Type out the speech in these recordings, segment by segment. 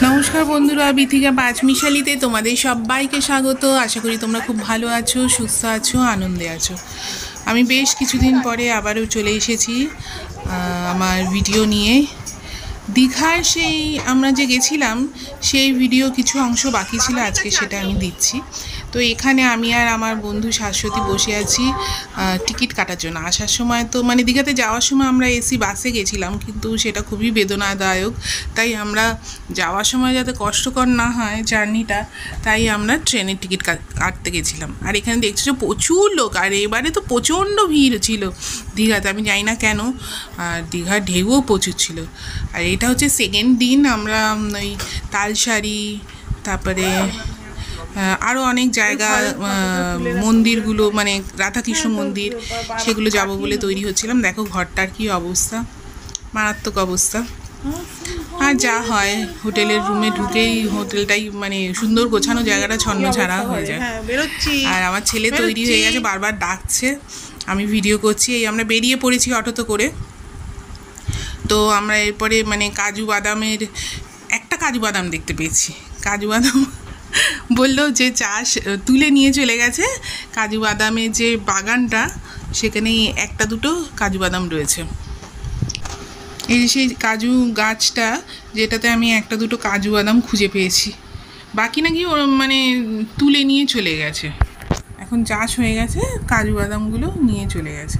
নমস্কার বন্ধুরা, বিথিকা পাঁচমিশালিতে তোমাদের সবাইকে স্বাগত। আশা করি তোমরা খুব ভালো আছো, সুস্থ আছো, আনন্দে আছো। আমি বেশ কিছুদিন পরে আবারও চলে এসেছি আমার ভিডিও নিয়ে। দীঘার সেই আমরা যে গেছিলাম সেই ভিডিও কিছু অংশ বাকি ছিল, আজকে সেটা আমি দিচ্ছি। তো এখানে আমি আর আমার বন্ধু শাশ্বতী বসে আছি টিকিট কাটার জন্য। আসার সময় তো মানে দীঘাতে যাওয়ার সময় আমরা এসি বাসে গেছিলাম, কিন্তু সেটা খুবই বেদনাদায়ক। তাই আমরা যাওয়ার সময় যাতে কষ্টকর না হয় জার্নিটা, তাই আমরা ট্রেনের টিকিট কাটতে গেছিলাম। আর এখানে দেখছো প্রচুর লোক, আর এবারে তো প্রচণ্ড ভিড় ছিল দীঘাতে, আমি জানি না কেন। আর দীঘার ঢেউও প্রচুর ছিল। আর এটা হচ্ছে সেকেন্ড দিন। আমরা ওই তালসারি, তারপরে আরও অনেক জায়গা, মন্দিরগুলো মানে রাধাকৃষ্ণ মন্দির, সেগুলো যাব বলে তৈরি হচ্ছিলাম। দেখো ঘরটার কি অবস্থা, মারাত্মক অবস্থা। আর যা হয়, হোটেলের রুমে ঢুকেই হোটেলটাই মানে সুন্দর গোছানো জায়গাটা ছন্ন ছাড়া হয়ে যায়। আর আমার ছেলে তৈরি হয়ে গেছে, বারবার ডাকছে, আমি ভিডিও করছি। এই আমরা বেরিয়ে পড়েছি অটোতে করে। তো আমরা এরপরে মানে কাজু বাদামের একটা কাজু বাদাম দেখতে পেয়েছি। কাজু বাদাম বললো যে চাষ তুলে নিয়ে চলে গেছে। কাজু বাদামের যে বাগানটা, সেখানে একটা দুটো কাজু বাদাম রয়েছে। এই যে সেই কাজু গাছটা, যেটাতে আমি একটা দুটো কাজু বাদাম খুঁজে পেয়েছি। বাকি নাকি ওর মানে তুলে নিয়ে চলে গেছে, এখন চাষ হয়ে গেছে, কাজু বাদামগুলো নিয়ে চলে গেছে।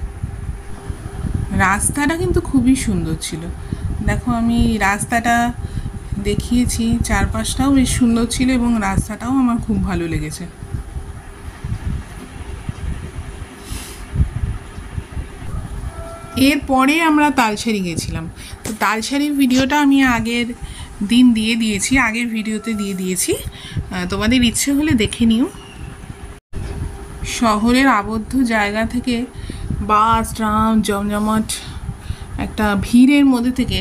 রাস্তাটা কিন্তু খুবই সুন্দর ছিল। দেখো আমি রাস্তাটা দেখিয়েছি, চারপাশটাও বেশ সুন্দর ছিল এবং রাস্তাটাও আমার খুব ভালো লেগেছে। এরপরে আমরা তালসারি গেছিলাম। তো তালসারির ভিডিওটা আমি আগের দিন দিয়ে দিয়েছি, আগের ভিডিওতে দিয়ে দিয়েছি, তোমাদের ইচ্ছে হলে দেখে নিও। শহরের আবদ্ধ জায়গা থেকে বাস, ট্রাম, জমজমাট একটা ভিড়ের মধ্যে থেকে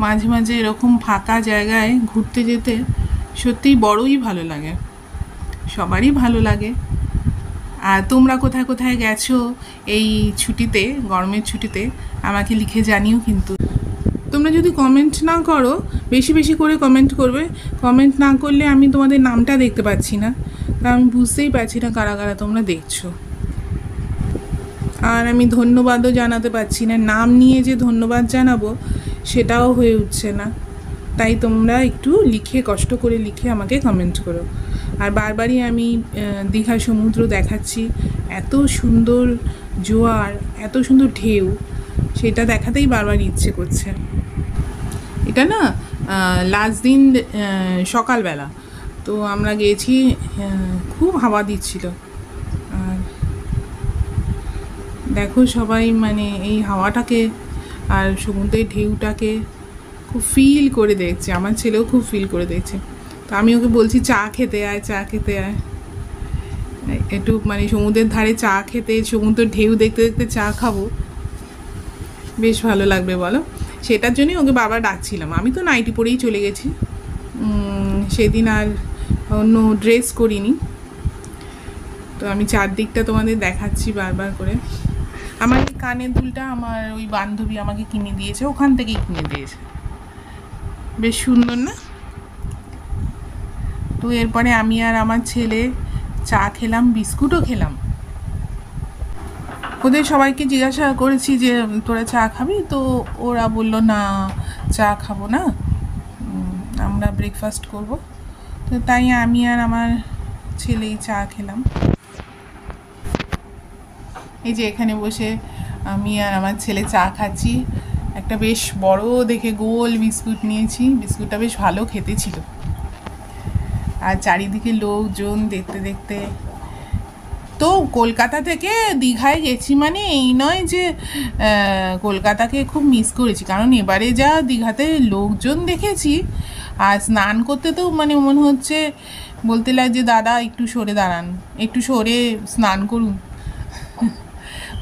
মাঝে মাঝে এরকম ফাঁকা জায়গায় ঘুরতে যেতে সত্যিই বড়ই ভালো লাগে, সবারই ভালো লাগে। আর তোমরা কোথায় কোথায় গেছো এই ছুটিতে, গরমের ছুটিতে, আমাকে লিখে জানিও। কিন্তু তোমরা যদি কমেন্ট না করো, বেশি বেশি করে কমেন্ট করবে। কমেন্ট না করলে আমি তোমাদের নামটা দেখতে পাচ্ছি না, তা আমি বুঝতেই পারছি না কারা কারা তোমরা দেখছো। আর আমি ধন্যবাদও জানাতে পারছি না, নাম নিয়ে যে ধন্যবাদ জানাবো সেটাও হয়ে উঠছে না। তাই তোমরা একটু লিখে, কষ্ট করে লিখে আমাকে কমেন্ট করো। আর বারবারই আমি দীঘা সমুদ্র দেখাচ্ছি, এত সুন্দর জোয়ার, এত সুন্দর ঢেউ, সেটা দেখাতেই বারবার ইচ্ছে করছে। এটা না লাস্ট দিন সকালবেলা তো আমরা গেছি, খুব হাওয়া দিচ্ছিল। আর দেখো সবাই মানে এই হাওয়াটাকে আর সমুদ্রের ঢেউটাকে খুব ফিল করে দেখছে। আমার ছেলেও খুব ফিল করে দেখছে। তো আমি ওকে বলছি চা খেতে আয়, চা খেতে আয়, একটু মানে সমুদ্রের ধারে চা খেতে, সমুদ্রের ঢেউ দেখতে দেখতে চা খাবো, বেশ ভালো লাগবে বলো। সেটার জন্যই ওকে বাবা ডাকছিলাম। আমি তো নাইটি পরেই চলে গেছি সেদিন, আর অন্য ড্রেস করিনি। তো আমি চারদিকটা তোমাদের দেখাচ্ছি বারবার করে। আমার এই কানের দুলটা আমার ওই বান্ধবী আমাকে কিনে দিয়েছে, ওখান থেকেই কিনে দিয়েছে, বেশ সুন্দর না? তো এরপরে আমি আর আমার ছেলে চা খেলাম, বিস্কুটও খেলাম। ওদের সবাইকে জিজ্ঞাসা করেছি যে তোরা চা খাবি, তো ওরা বললো না চা খাবো না, আমরা ব্রেকফাস্ট করব। তো তাই আমি আর আমার ছেলেই চা খেলাম। এই যে এখানে বসে আমি আর আমার ছেলে চা খাচ্ছি। একটা বেশ বড় দেখে গোল বিস্কুট নিয়েছি, বিস্কুটটা বেশ ভালো খেতে ছিল। আর চারিদিকে লোকজন দেখতে দেখতে। তো কলকাতা থেকে দীঘায় গেছি মানে এই নয় যে কলকাতাকে খুব মিস করেছি, কারণ এবারে যা দীঘাতে লোকজন দেখেছি। আর স্নান করতে তো মানে মনে হচ্ছে, বলতে লাগছে দাদা একটু সরে দাঁড়ান, একটু সরে স্নান করুন,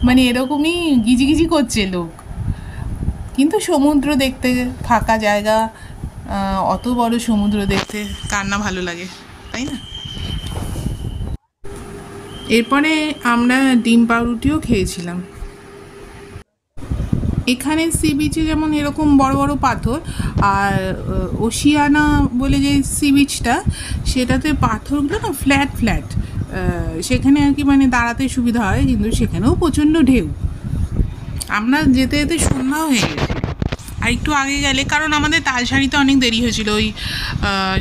মানে এরকমই গিজিগিজি করছে লোক। কিন্তু সমুদ্র দেখতে, ফাঁকা জায়গা, অত বড় সমুদ্র দেখতে কার না ভালো লাগে, তাই না? এরপরে আমরা ডিম পাউরুটিও খেয়েছিলাম। এখানে সি বিচে যেমন এরকম বড় বড় পাথর, আর ওশিয়ানা বলে যে সি বিচটা, সেটাতে পাথরগুলো না ফ্ল্যাট ফ্ল্যাট, সেখানে আর কি মানে দাঁড়াতে সুবিধা হয়, কিন্তু সেখানেও প্রচণ্ড ঢেউ। আমরা যেতে যেতে সন্ধ্যাও হয়ে গেছে। আর একটু আগে গেলে, কারণ আমাদের তালসারিতে অনেক দেরি হয়েছিল, ওই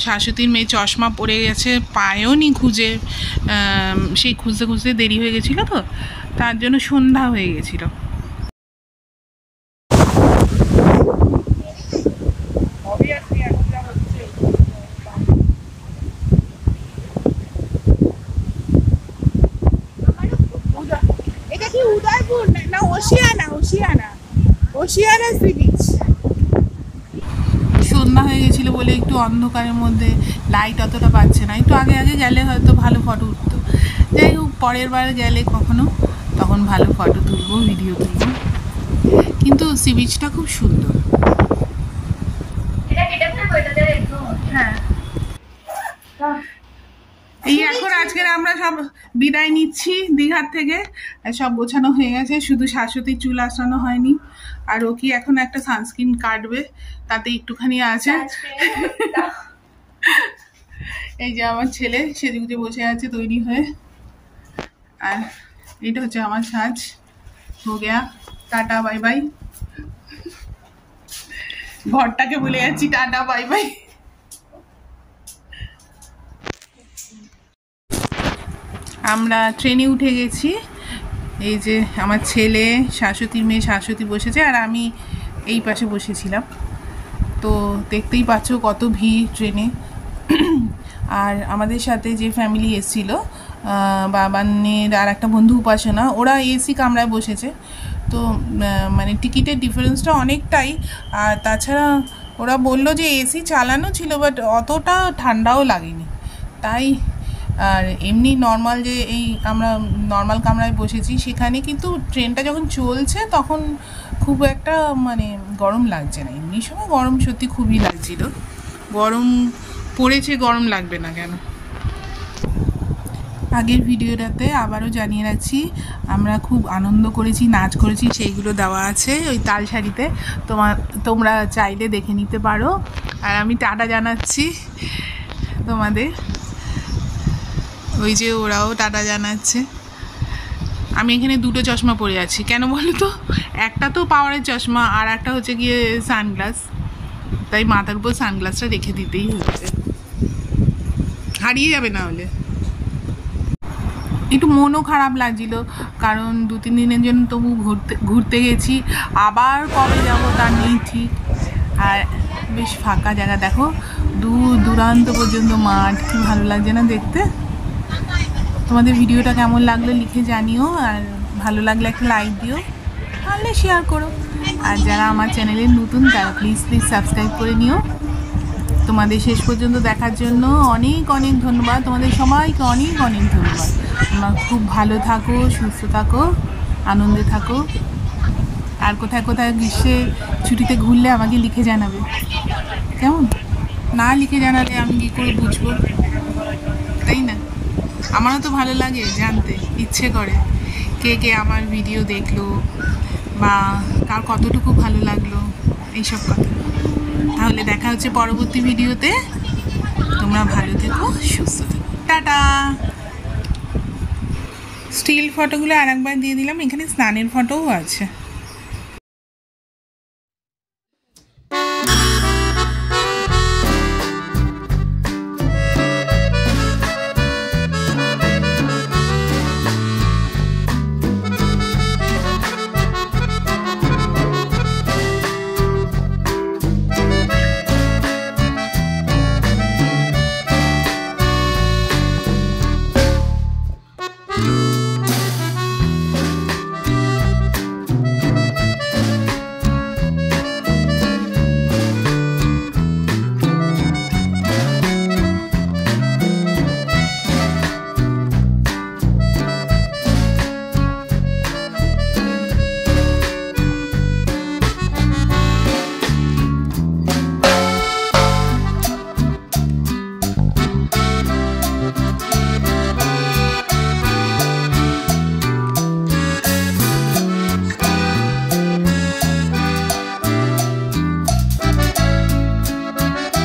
শাশ্বতীর মেয়ে চশমা পড়ে গেছে, পায়েও নি খুঁজে, সেই খুঁজতে খুঁজতে দেরি হয়ে গেছিলো, তো তার জন্য সন্ধ্যা হয়ে গেছিলো। এটা কি উদয়পুর না ওশিয়ানা? Oceana sea beach. সন্ধ্যা হয়ে গেছিলো বলে একটু অন্ধকারের মধ্যে লাইট অতটা পাচ্ছে না, একটু আগে আগে গেলে হয়তো ভালো ফটো উঠতো। যাই হোক, পরের বার গেলে কখনো তখন ভালো ফটো তুলবো, ভিডিও তুলবো। কিন্তু সি বিচটা খুব সুন্দর। হ্যাঁ, এই এখন আজকের আমরা সব বিদায় নিচ্ছি দীঘার থেকে। সব গোছানো হয়ে গেছে, শুধু শাশ্বতীর চুল আসানো হয়নি। আর ও কি এখন একটা সানস্ক্রিন কাটবে, তাতে একটুখানি আছে। এই যে আমার ছেলে সেদিকে বসে আছে তৈরি হয়ে, আর এটা হচ্ছে আমার সাজ। হো গেয়া, টাটা বাই বাই। ঘরটাকে বলে যাচ্ছি টাটা বাই বাই। আমরা ট্রেনে উঠে গেছি। এই যে আমার ছেলে, শাশ্বতীর মেয়ে শাশ্বতী বসেছে, আর আমি এই পাশে বসেছিলাম। তো দেখতেই পাচ্ছ কত ভিড় ট্রেনে। আর আমাদের সাথে যে ফ্যামিলি এসেছিল, বাবানের আর একটা বন্ধু উপাসনা, ওরা এসি কামরায় বসেছে। তো মানে টিকিটের ডিফারেন্সটা অনেকটাই। আর তাছাড়া ওরা বললো যে এসি চালানো ছিল, বাট অতটা ঠান্ডাও লাগেনি। তাই আর এমনি নর্মাল যে এই আমরা নর্মাল কামরায় বসেছি, সেখানে কিন্তু ট্রেনটা যখন চলছে তখন খুব একটা মানে গরম লাগছে না। এমনি সময় গরম সত্যি খুবই লাগছিল। গরম পড়েছে, গরম লাগবে না কেন? আগের ভিডিওটাতে আবারও জানিয়ে রাখছি, আমরা খুব আনন্দ করেছি, নাচ করেছি, সেইগুলো দেওয়া আছে ওই তালসারিতে, তোমরা চাইলে দেখে নিতে পারো। আর আমি টাটা জানাচ্ছি তোমাদের, ওই যে ওরাও টাটা জানাচ্ছে। আমি এখানে দুটো চশমা পরে আছি, কেন বলো তো? একটা তো পাওয়ারের চশমা, আর একটা হচ্ছে গিয়ে সানগ্লাস, তাই মাথার উপর সানগ্লাসটা রেখে দিতেই হচ্ছে, হারিয়ে যাবে না হলে। একটু মনও খারাপ লাগছিল, কারণ 2-3 দিনের জন্য তবু ঘুরতে গেছি, আবার কবে যাব তা নেই ঠিক। আর বেশ ফাঁকা জায়গা, দেখো দূর দূরান্ত পর্যন্ত মাঠ, কি ভালো লাগছে না দেখতে? তোমাদের ভিডিওটা কেমন লাগলো লিখে জানিও, আর ভালো লাগলে একটা লাইক দিও, তাহলে শেয়ার করো। আর যারা আমার চ্যানেলে নতুন, তারা প্লিজ সাবস্ক্রাইব করে নিও। তোমাদের শেষ পর্যন্ত দেখার জন্য অনেক অনেক ধন্যবাদ, তোমাদের সবাইকে অনেক অনেক ধন্যবাদ। তোমরা খুব ভালো থাকো, সুস্থ থাকো, আনন্দে থাকো। আর কোথায় কোথায় গ্রীষ্মের ছুটিতে ঘুরলে আমাকে লিখে জানাবে, কেমন? না লিখে জানালে আমি কী করে বুঝবো, তাই না? আমারও তো ভালো লাগে জানতে, ইচ্ছে করে কে কে আমার ভিডিও দেখলো, বা কার কতটুকু ভালো লাগলো, এইসব কথা। তাহলে দেখা হচ্ছে পরবর্তী ভিডিওতে। তোমরা ভালো থেকো, সুস্থ থেকো, টাটা। স্টিল ফটোগুলো আর একবার দিয়ে দিলাম, এখানে স্নানের ফটোও আছে।